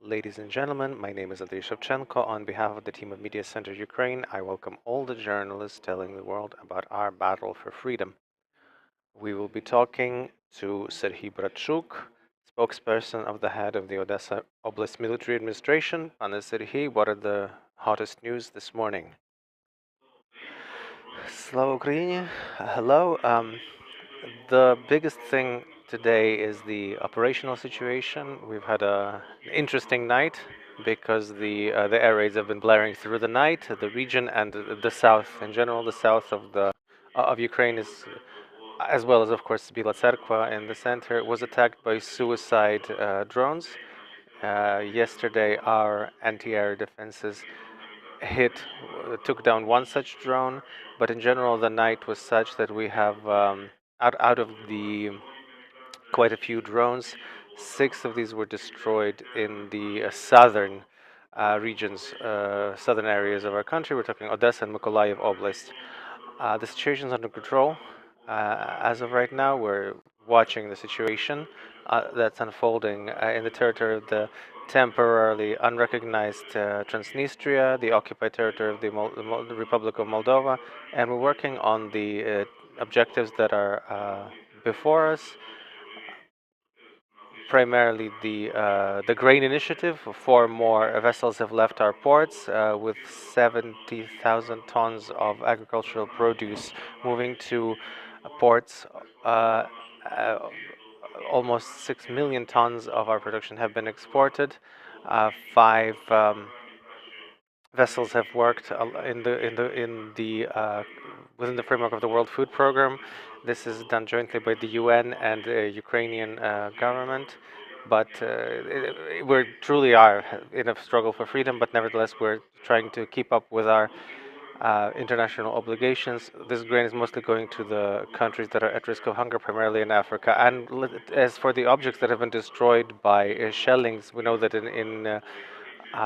Ladies and gentlemen, my name is Andrei Shevchenko. On behalf of the team of Mediacentru Ukraine, I welcome all the journalists telling the world about our battle for freedom. We will be talking to Serhii Bratchuk, spokesperson of the head of the Odesa Oblast Military Administration. Pane Serhii, what are the hottest news this morning? Slava Ukraini. Hello. The biggest thing today is the operational situation. We've had an interesting night because the air raids have been blaring through the night. The region and the south in general, the south of Ukraine is, as well as of course Bila Tserkva in the center, was attacked by suicide drones. Yesterday, our anti-air defenses took down one such drone, but in general, the night was such that we have out of the quite a few drones. 6 of these were destroyed in the southern regions, southern areas of our country. We're talking Odesa and Mykolaiv Oblast. The situation is under control. As of right now, we're watching the situation that's unfolding in the territory of the temporarily unrecognized Transnistria, the occupied territory of the Republic of Moldova, and we're working on the objectives that are before us. Primarily the grain initiative. 4 more vessels have left our ports with 70,000 tons of agricultural produce moving to ports. Almost 6 million tons of our production have been exported. 5 vessels have worked within the framework of the World Food Program. This is done jointly by the UN and the Ukrainian government. But we truly are in a struggle for freedom, but nevertheless we're trying to keep up with our international obligations. This grain is mostly going to the countries that are at risk of hunger, primarily in Africa. And as for the objects that have been destroyed by shellings, we know that in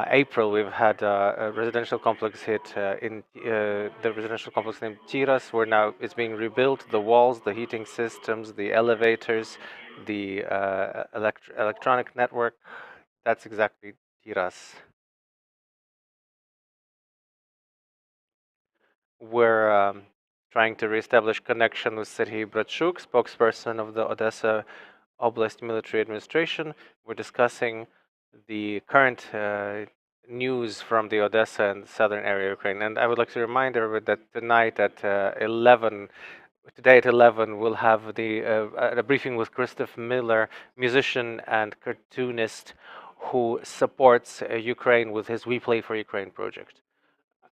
April, we've had a residential complex hit in the residential complex named Tiras, where now it's being rebuilt. The walls, the heating systems, the elevators, the electronic network. That's exactly Tiras. We're trying to reestablish connection with Serhii Bratchuk, spokesperson of the Odesa Oblast Military Administration. We're discussing the current news from the Odesa and southern area of Ukraine. And I would like to remind everybody that tonight at 11, today at 11, we'll have a briefing with Christoph Miller, musician and cartoonist who supports Ukraine with his We Play for Ukraine project.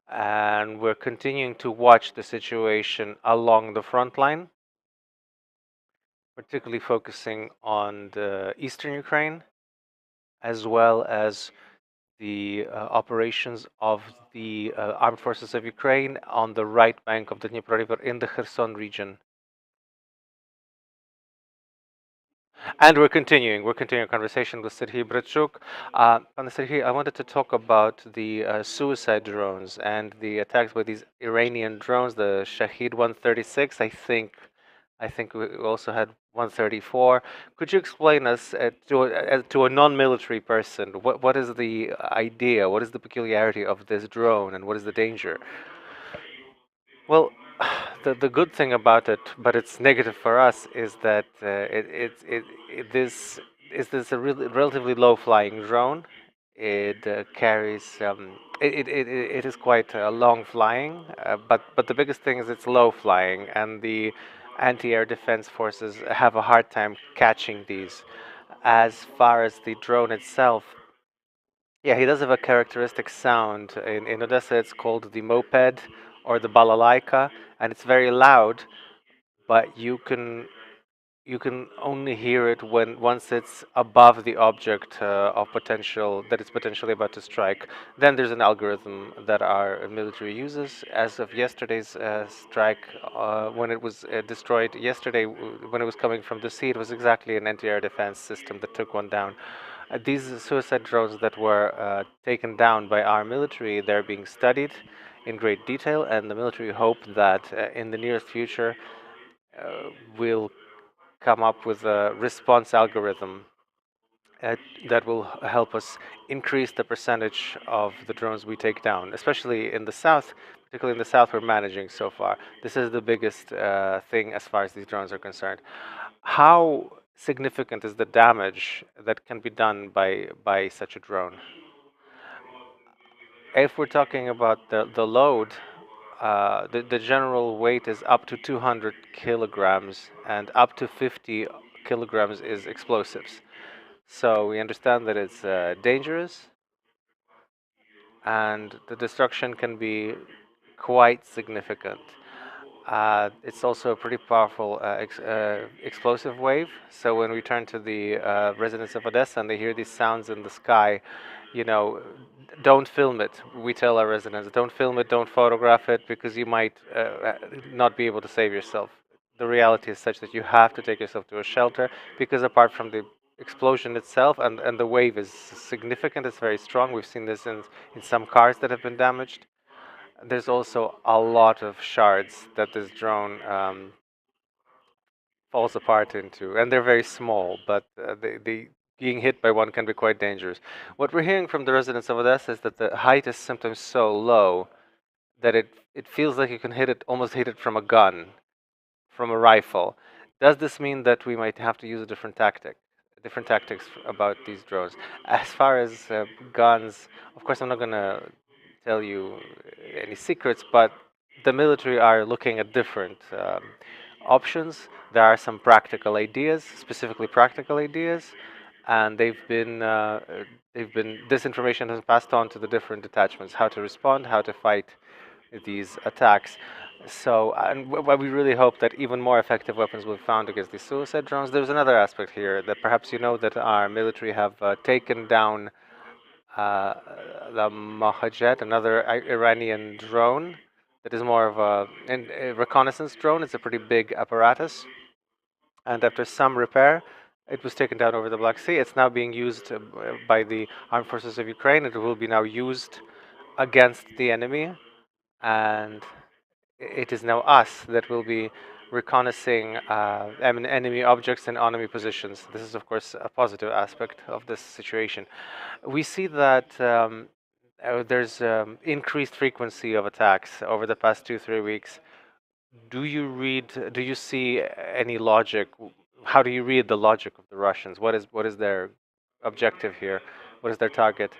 And we're continuing to watch the situation along the front line, particularly focusing on the eastern Ukraine, as well as the operations of the armed forces of Ukraine on the right bank of the Dnieper River in the Kherson region. And we're continuing conversation with Serhii Bratchuk. Serhii, I wanted to talk about the suicide drones and the attacks by these Iranian drones, the Shahed 136, I think we also had 134. Could you explain us to a non-military person what is the idea, what is the peculiarity of this drone, and what is the danger? Well, the good thing about it, but it's negative for us, is that this a really relatively low flying drone. It carries it is quite long flying, but the biggest thing is it's low flying, and the anti-air defense forces have a hard time catching these. As far as the drone itself, yeah, he does have a characteristic sound. In Odessa, it's called the moped or the balalaika, and it's very loud, but you can only hear it once it's above the object of potential that it's potentially about to strike. Then there's an algorithm that our military uses. As of yesterday's strike, when it was destroyed yesterday, when it was coming from the sea, it was exactly an anti-air defense system that took one down. These suicide drones that were taken down by our military, they're being studied in great detail, and the military hope that in the nearest future we'll come up with a response algorithm uh, that will help us increase the percentage of the drones we take down, especially in the south. Particularly in the south, we're managing so far. This is the biggest thing as far as these drones are concerned. How significant is the damage that can be done by such a drone? If we're talking about the load, the general weight is up to 200 kilograms, and up to 50 kilograms is explosives. So we understand that it's dangerous, and the destruction can be quite significant. It's also a pretty powerful explosive wave. So when we turn to the residents of Odessa and they hear these sounds in the sky, you know, don't film it. We tell our residents, don't film it, don't photograph it, because you might not be able to save yourself. The reality is such that you have to take yourself to a shelter, because apart from the explosion itself, and the wave is significant, it's very strong. We've seen this in some cars that have been damaged. There's also a lot of shards that this drone falls apart into, and they're very small, but they being hit by one can be quite dangerous. What we're hearing from the residents of Odessa is that the height is sometimes so low that it feels like you can almost hit it from a gun, from a rifle. Does this mean that we might have to use a different tactics about these drones? As far as guns, of course, I'm not going to tell you any secrets, but the military are looking at different options. There are some practical ideas, specifically practical ideas, and this information has passed on to the different detachments, how to respond, how to fight these attacks. So, and we really hope that even more effective weapons will be found against these suicide drones. There's another aspect here that perhaps you know, that our military have taken down uh, the Mohajet, another Iranian drone that is more of a reconnaissance drone. It's a pretty big apparatus, and after some repair, it was taken down over the Black Sea. It's now being used by the armed forces of Ukraine. It will be now used against the enemy, and it is now us that will be reconnaissing enemy objects and enemy positions. This is, of course, a positive aspect of this situation. We see that there's increased frequency of attacks over the past 2-3 weeks. Do you see any logic? How do you read the logic of the Russians? What is their objective here? What is their target?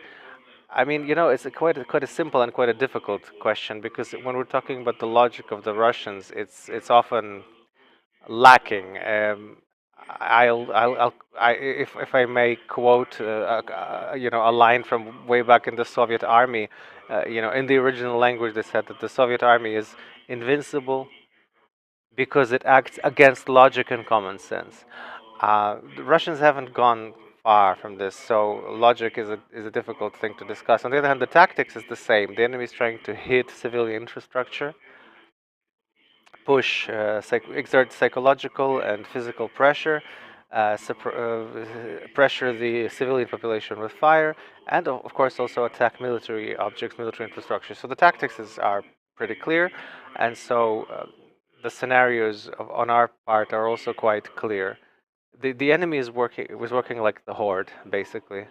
I mean, it's quite a simple and quite a difficult question, because when we're talking about the logic of the Russians, it's often lacking. If I may quote, a line from way back in the Soviet army, in the original language, they said that the Soviet army is invincible because it acts against logic and common sense. The Russians haven't gone far from this, so logic is a difficult thing to discuss. On the other hand, the tactics is the same. The enemy is trying to hit civilian infrastructure, exert psychological and physical pressure, pressure the civilian population with fire, and of course also attack military objects, military infrastructure. So the tactics are pretty clear, and so the scenarios on our part are also quite clear. The enemy was working like the horde, basically.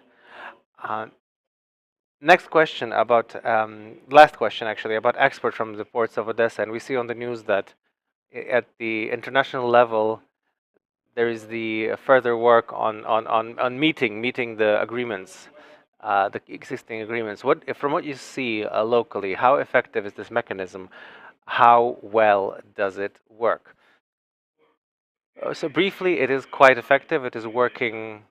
Uh, Next question about last question actually about export from the ports of Odessa, and we see on the news that at the international level there is the further work on meeting the agreements, the existing agreements. From what you see locally, how effective is this mechanism? How well does it work? So briefly, it is quite effective. It is working,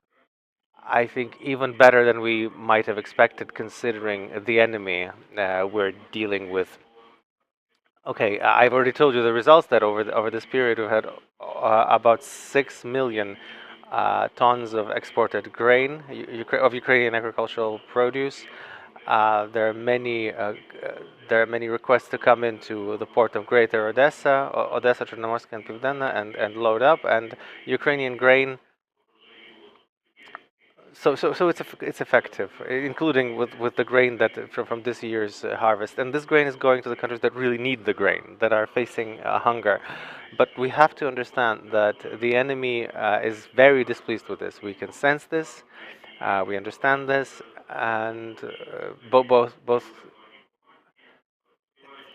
I think, even better than we might have expected, considering the enemy we're dealing with. Okay, I've already told you the results, that over this period we've had about 6 million tons of exported grain of Ukrainian agricultural produce. There are many requests to come into the port of Greater Odessa, Odessa, Chernomorsk, and Pivdena, and load up. And Ukrainian grain, so it's effective, including with the grain that from this year's harvest. And this grain is going to the countries that really need the grain, that are facing hunger. But we have to understand that the enemy is very displeased with this. We can sense this. We understand this, and both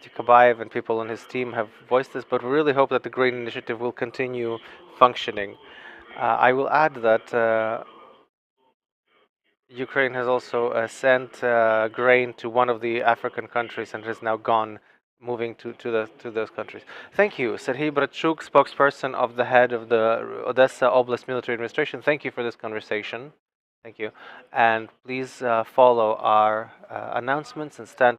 Tikabayev and people on his team have voiced this, but we really hope that the grain initiative will continue functioning. I will add that Ukraine has also sent grain to one of the African countries and has now gone moving to those countries. Thank you, Serhii Bratchuk, spokesperson of the head of the Odesa Oblast Military Administration. Thank you for this conversation. Thank you, and please follow our announcements and stand